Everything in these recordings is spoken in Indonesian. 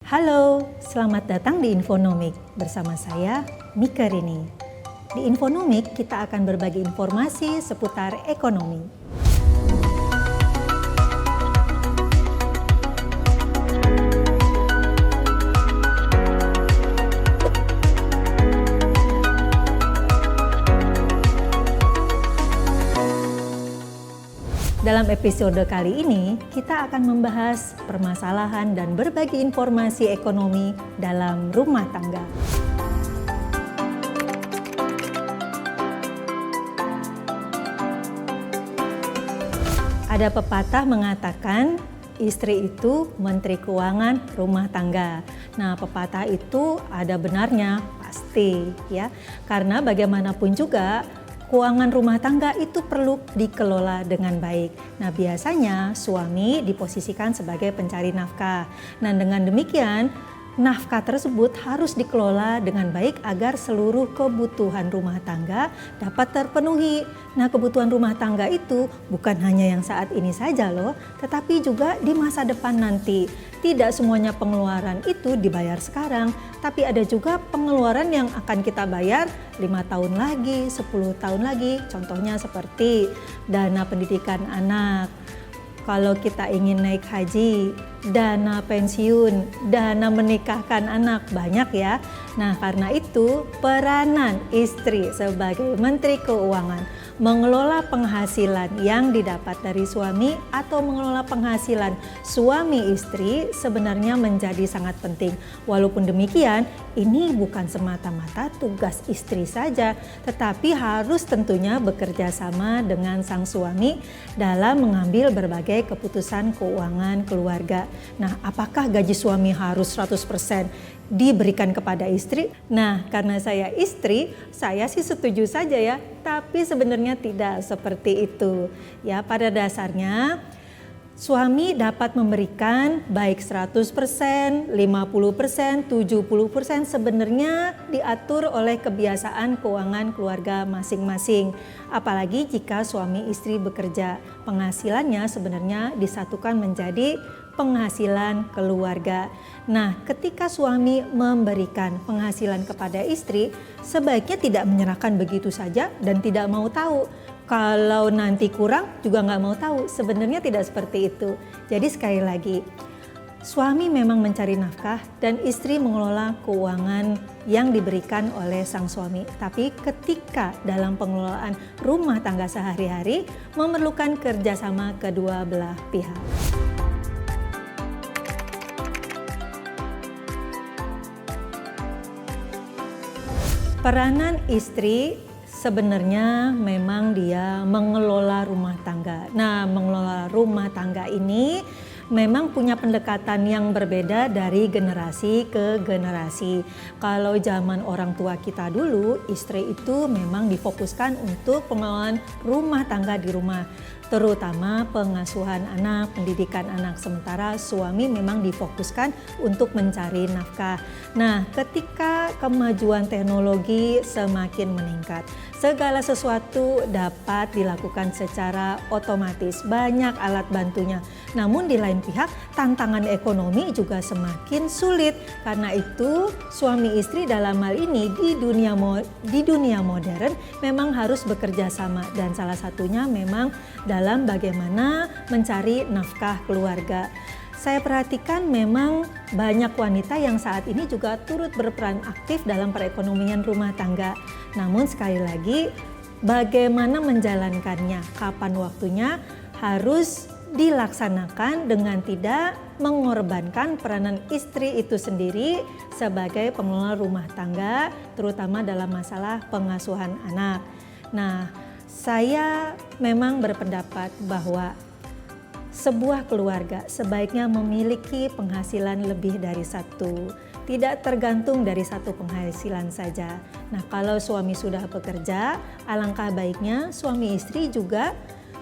Halo, selamat datang di Infonomik bersama saya Mika Rini. Di Infonomik kita akan berbagi informasi seputar ekonomi. Dalam episode kali ini, kita akan membahas permasalahan dan berbagi informasi ekonomi dalam rumah tangga. Ada pepatah mengatakan, istri itu menteri keuangan rumah tangga. Nah, pepatah itu ada benarnya, pasti ya. Karena bagaimanapun juga, keuangan rumah tangga itu perlu dikelola dengan baik. Nah, biasanya suami diposisikan sebagai pencari nafkah. Nah, dengan demikian nafkah tersebut harus dikelola dengan baik agar seluruh kebutuhan rumah tangga dapat terpenuhi. Nah, kebutuhan rumah tangga itu bukan hanya yang saat ini saja loh, tetapi juga di masa depan nanti. Tidak semuanya pengeluaran itu dibayar sekarang, tapi ada juga pengeluaran yang akan kita bayar 5 tahun lagi, 10 tahun lagi. Contohnya seperti dana pendidikan anak. Kalau kita ingin naik haji, dana pensiun, dana menikahkan anak, banyak ya. Nah, karena itu peranan istri sebagai Menteri Keuangan mengelola penghasilan yang didapat dari suami atau mengelola penghasilan suami istri sebenarnya menjadi sangat penting. Walaupun demikian, ini bukan semata-mata tugas istri saja, tetapi harus tentunya bekerja sama dengan sang suami dalam mengambil berbagai keputusan keuangan keluarga. Nah, apakah gaji suami harus 100% diberikan kepada istri? Nah, karena saya istri, saya sih setuju saja ya, tapi sebenarnya tidak seperti itu. Ya, pada dasarnya suami dapat memberikan baik 100%, 50%, 70% sebenarnya diatur oleh kebiasaan keuangan keluarga masing-masing. Apalagi jika suami istri bekerja, penghasilannya sebenarnya disatukan menjadi penghasilan keluarga. Nah, ketika suami memberikan penghasilan kepada istri, sebaiknya tidak menyerahkan begitu saja dan tidak mau tahu. Kalau nanti kurang juga nggak mau tahu. Sebenarnya tidak seperti itu. Jadi sekali lagi, suami memang mencari nafkah dan istri mengelola keuangan yang diberikan oleh sang suami. Tapi ketika dalam pengelolaan rumah tangga sehari-hari memerlukan kerjasama kedua belah pihak. Peranan istri sebenarnya memang dia mengelola rumah tangga. Nah, mengelola rumah tangga ini memang punya pendekatan yang berbeda dari generasi ke generasi. Kalau zaman orang tua kita dulu, istri itu memang difokuskan untuk pengelolaan rumah tangga di rumah, terutama pengasuhan anak, pendidikan anak. Sementara suami memang difokuskan untuk mencari nafkah. Nah, ketika kemajuan teknologi semakin meningkat, segala sesuatu dapat dilakukan secara otomatis, banyak alat bantunya. Namun di lain pihak, tantangan ekonomi juga semakin sulit. Karena itu, suami istri dalam hal ini di dunia modern memang harus bekerja sama, dan salah satunya memang dalam bagaimana mencari nafkah keluarga. Saya perhatikan memang banyak wanita yang saat ini juga turut berperan aktif dalam perekonomian rumah tangga. Namun sekali lagi, bagaimana menjalankannya, kapan waktunya harus dilaksanakan dengan tidak mengorbankan peranan istri itu sendiri sebagai pengelola rumah tangga, terutama dalam masalah pengasuhan anak. Nah, saya memang berpendapat bahwa sebuah keluarga sebaiknya memiliki penghasilan lebih dari satu, tidak tergantung dari satu penghasilan saja. Nah, kalau suami sudah bekerja, alangkah baiknya suami istri juga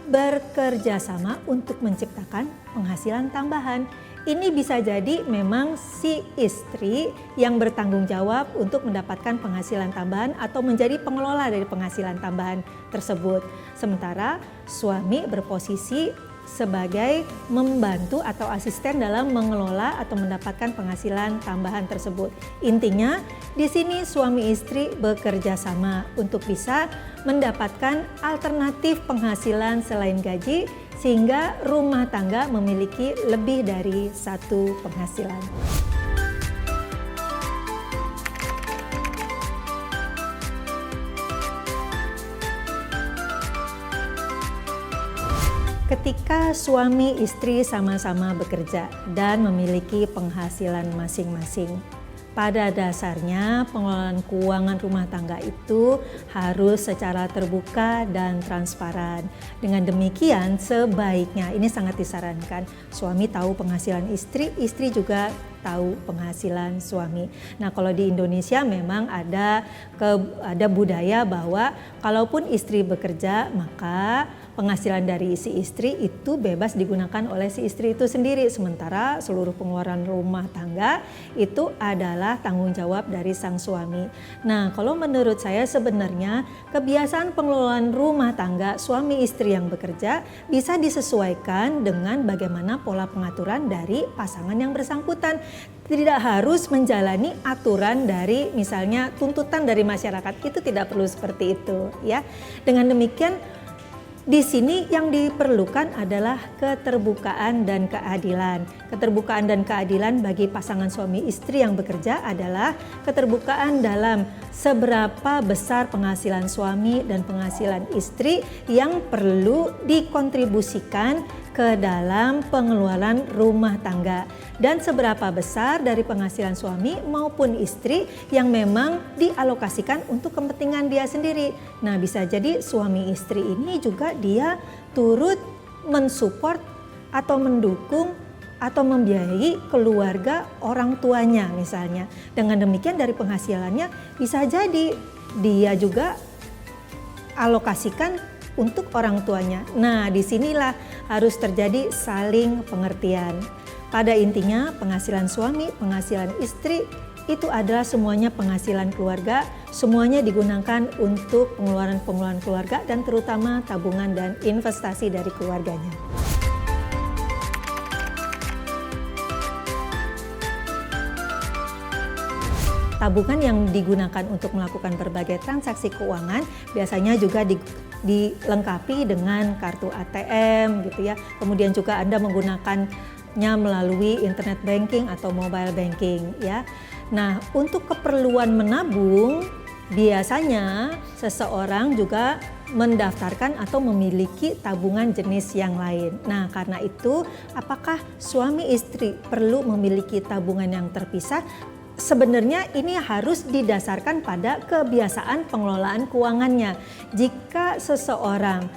bekerja sama untuk menciptakan penghasilan tambahan. Ini bisa jadi memang si istri yang bertanggung jawab untuk mendapatkan penghasilan tambahan atau menjadi pengelola dari penghasilan tambahan tersebut. Sementara suami berposisi sebagai membantu atau asisten dalam mengelola atau mendapatkan penghasilan tambahan tersebut. Intinya di sini suami istri bekerja sama untuk bisa mendapatkan alternatif penghasilan selain gaji sehingga rumah tangga memiliki lebih dari satu penghasilan. Ketika suami istri sama-sama bekerja dan memiliki penghasilan masing-masing, pada dasarnya pengelolaan keuangan rumah tangga itu harus secara terbuka dan transparan. Dengan demikian sebaiknya, ini sangat disarankan, suami tahu penghasilan istri, istri juga tahu penghasilan suami. Nah, kalau di Indonesia memang ada budaya bahwa kalaupun istri bekerja, maka penghasilan dari si istri itu bebas digunakan oleh si istri itu sendiri, sementara seluruh pengeluaran rumah tangga itu adalah tanggung jawab dari sang suami. Nah, kalau menurut saya sebenarnya kebiasaan pengelolaan rumah tangga suami istri yang bekerja bisa disesuaikan dengan bagaimana pola pengaturan dari pasangan yang bersangkutan. Tidak harus menjalani aturan dari misalnya tuntutan dari masyarakat, itu tidak perlu seperti itu ya. Dengan demikian di sini yang diperlukan adalah keterbukaan dan keadilan. Keterbukaan dan keadilan bagi pasangan suami istri yang bekerja adalah keterbukaan dalam seberapa besar penghasilan suami dan penghasilan istri yang perlu dikontribusikan ke dalam pengeluaran rumah tangga, dan seberapa besar dari penghasilan suami maupun istri yang memang dialokasikan untuk kepentingan dia sendiri. Nah, bisa jadi suami istri ini juga dia turut mensupport atau mendukung atau membiayai keluarga orang tuanya misalnya. Dengan demikian dari penghasilannya bisa jadi dia juga alokasikan untuk orang tuanya. Nah, disinilah harus terjadi saling pengertian. Pada intinya penghasilan suami, penghasilan istri itu adalah semuanya penghasilan keluarga, semuanya digunakan untuk pengeluaran-pengeluaran keluarga dan terutama tabungan dan investasi dari keluarganya. Tabungan yang digunakan untuk melakukan berbagai transaksi keuangan biasanya juga dilengkapi dengan kartu ATM gitu ya. Kemudian juga Anda menggunakannya melalui internet banking atau mobile banking ya. Nah, untuk keperluan menabung biasanya seseorang juga mendaftarkan atau memiliki tabungan jenis yang lain. Nah, karena itu apakah suami istri perlu memiliki tabungan yang terpisah? Sebenarnya ini harus didasarkan pada kebiasaan pengelolaan keuangannya. Jika seseorang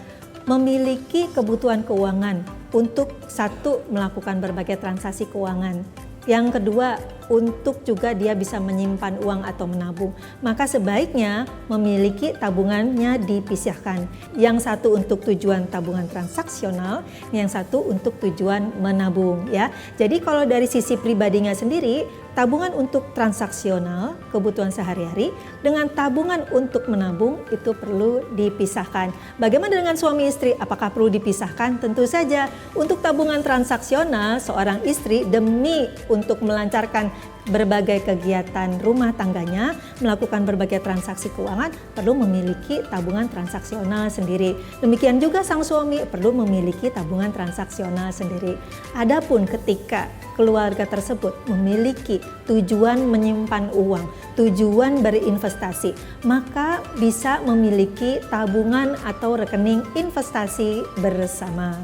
memiliki kebutuhan keuangan untuk satu melakukan berbagai transaksi keuangan, yang kedua untuk juga dia bisa menyimpan uang atau menabung, maka sebaiknya memiliki tabungannya dipisahkan. Yang satu untuk tujuan tabungan transaksional, yang satu untuk tujuan menabung ya. Jadi kalau dari sisi pribadinya sendiri, tabungan untuk transaksional, kebutuhan sehari-hari, dengan tabungan untuk menabung itu perlu dipisahkan. Bagaimana dengan suami istri? Apakah perlu dipisahkan? Tentu saja. Untuk tabungan transaksional, seorang istri demi untuk melancarkan berbagai kegiatan rumah tangganya, melakukan berbagai transaksi keuangan, perlu memiliki tabungan transaksional sendiri. Demikian juga sang suami perlu memiliki tabungan transaksional sendiri. Adapun ketika keluarga tersebut memiliki tujuan menyimpan uang, tujuan berinvestasi, maka bisa memiliki tabungan atau rekening investasi bersama.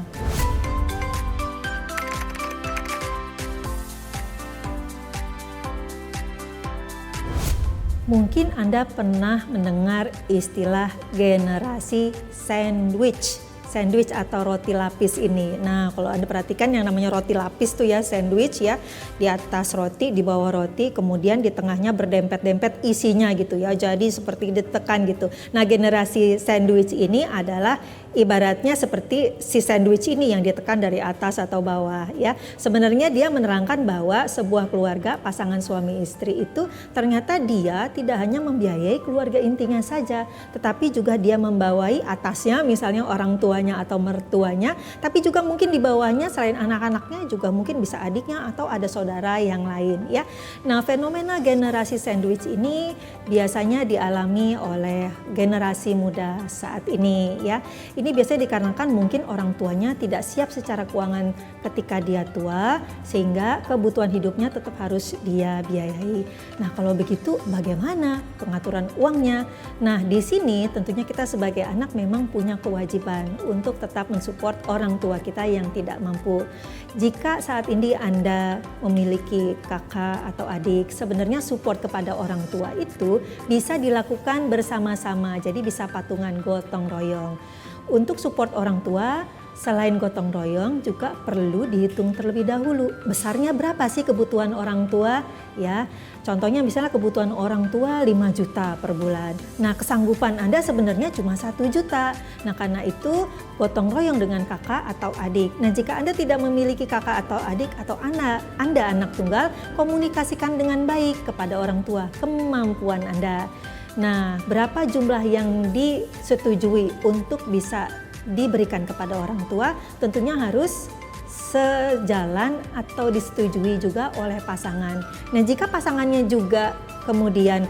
Mungkin Anda pernah mendengar istilah generasi sandwich. Sandwich atau roti lapis ini. Nah, kalau Anda perhatikan yang namanya roti lapis tuh ya, sandwich ya. Di atas roti, di bawah roti, kemudian di tengahnya berdempet-dempet isinya gitu ya. Jadi seperti ditekan gitu. Nah, generasi sandwich ini adalah ibaratnya seperti si sandwich ini yang ditekan dari atas atau bawah ya. Sebenarnya dia menerangkan bahwa sebuah keluarga pasangan suami istri itu ternyata dia tidak hanya membiayai keluarga intinya saja, tetapi juga dia membawai atasnya misalnya orang tua tuanya atau mertuanya, tapi juga mungkin di bawahnya selain anak-anaknya juga mungkin bisa adiknya atau ada saudara yang lain ya. Nah, fenomena generasi sandwich ini biasanya dialami oleh generasi muda saat ini ya. Ini biasanya dikarenakan mungkin orang tuanya tidak siap secara keuangan ketika dia tua, sehingga kebutuhan hidupnya tetap harus dia biayai. Nah, kalau begitu bagaimana pengaturan uangnya? Nah, di sini tentunya kita sebagai anak memang punya kewajiban untuk tetap mensupport orang tua kita yang tidak mampu. Jika saat ini Anda memiliki kakak atau adik, sebenarnya support kepada orang tua itu bisa dilakukan bersama-sama, jadi bisa patungan gotong royong. Untuk support orang tua, selain gotong royong juga perlu dihitung terlebih dahulu. Besarnya berapa sih kebutuhan orang tua? Ya, contohnya misalnya kebutuhan orang tua 5 juta per bulan. Nah, kesanggupan Anda sebenarnya cuma 1 juta. Nah, karena itu gotong royong dengan kakak atau adik. Nah, jika Anda tidak memiliki kakak atau adik atau Anda anak tunggal, komunikasikan dengan baik kepada orang tua kemampuan Anda. Nah, berapa jumlah yang disetujui untuk bisa diberikan kepada orang tua tentunya harus sejalan atau disetujui juga oleh pasangan. Nah, jika pasangannya juga kemudian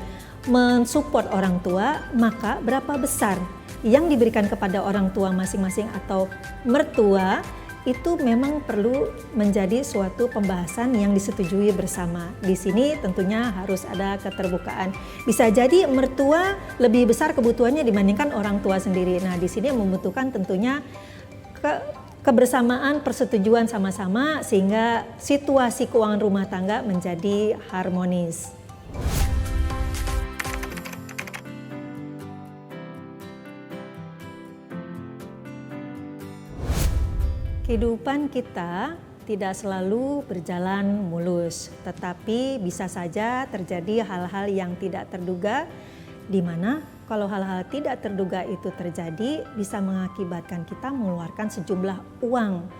mensupport orang tua, maka berapa besar yang diberikan kepada orang tua masing-masing atau mertua itu memang perlu menjadi suatu pembahasan yang disetujui bersama. Di sini tentunya harus ada keterbukaan. Bisa jadi mertua lebih besar kebutuhannya dibandingkan orang tua sendiri. Nah, di sini membutuhkan tentunya kebersamaan, persetujuan sama-sama sehingga situasi keuangan rumah tangga menjadi harmonis. Kehidupan kita tidak selalu berjalan mulus, tetapi bisa saja terjadi hal-hal yang tidak terduga, di mana kalau hal-hal tidak terduga itu terjadi bisa mengakibatkan kita mengeluarkan sejumlah uang.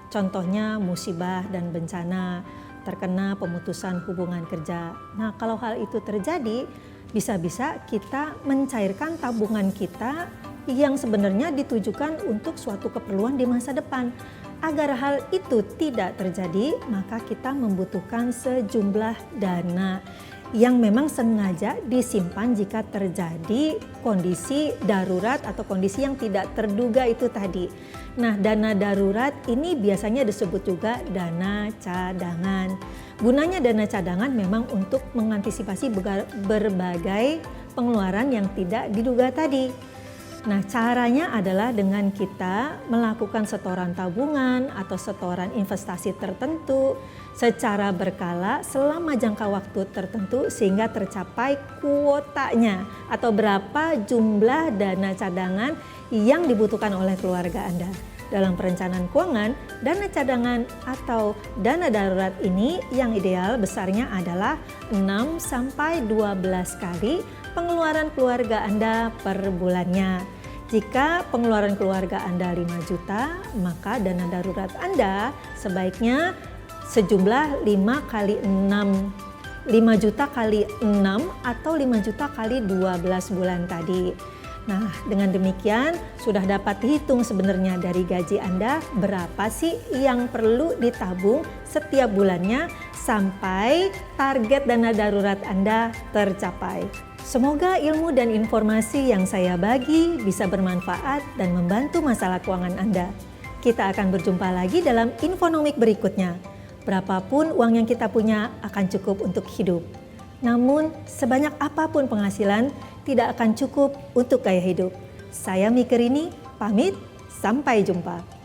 Contohnya musibah dan bencana, terkena pemutusan hubungan kerja. Nah, kalau hal itu terjadi, bisa-bisa kita mencairkan tabungan kita yang sebenarnya ditujukan untuk suatu keperluan di masa depan. Agar hal itu tidak terjadi, maka kita membutuhkan sejumlah dana yang memang sengaja disimpan jika terjadi kondisi darurat atau kondisi yang tidak terduga itu tadi. Nah, dana darurat ini biasanya disebut juga dana cadangan. Gunanya dana cadangan memang untuk mengantisipasi berbagai pengeluaran yang tidak diduga tadi. Nah, caranya adalah dengan kita melakukan setoran tabungan atau setoran investasi tertentu secara berkala selama jangka waktu tertentu sehingga tercapai kuotanya atau berapa jumlah dana cadangan yang dibutuhkan oleh keluarga Anda. Dalam perencanaan keuangan, dana cadangan atau dana darurat ini yang ideal besarnya adalah 6-12 kali pengeluaran keluarga Anda per bulannya. Jika pengeluaran keluarga Anda 5 juta, maka dana darurat Anda sebaiknya sejumlah 5 juta kali 6 atau 5 juta kali 12 bulan tadi. Nah, dengan demikian sudah dapat dihitung sebenarnya dari gaji Anda berapa sih yang perlu ditabung setiap bulannya sampai target dana darurat Anda tercapai. Semoga ilmu dan informasi yang saya bagi bisa bermanfaat dan membantu masalah keuangan Anda. Kita akan berjumpa lagi dalam Infonomik berikutnya. Berapapun uang yang kita punya akan cukup untuk hidup. Namun, sebanyak apapun penghasilan tidak akan cukup untuk gaya hidup. Saya Mikerini, pamit, sampai jumpa.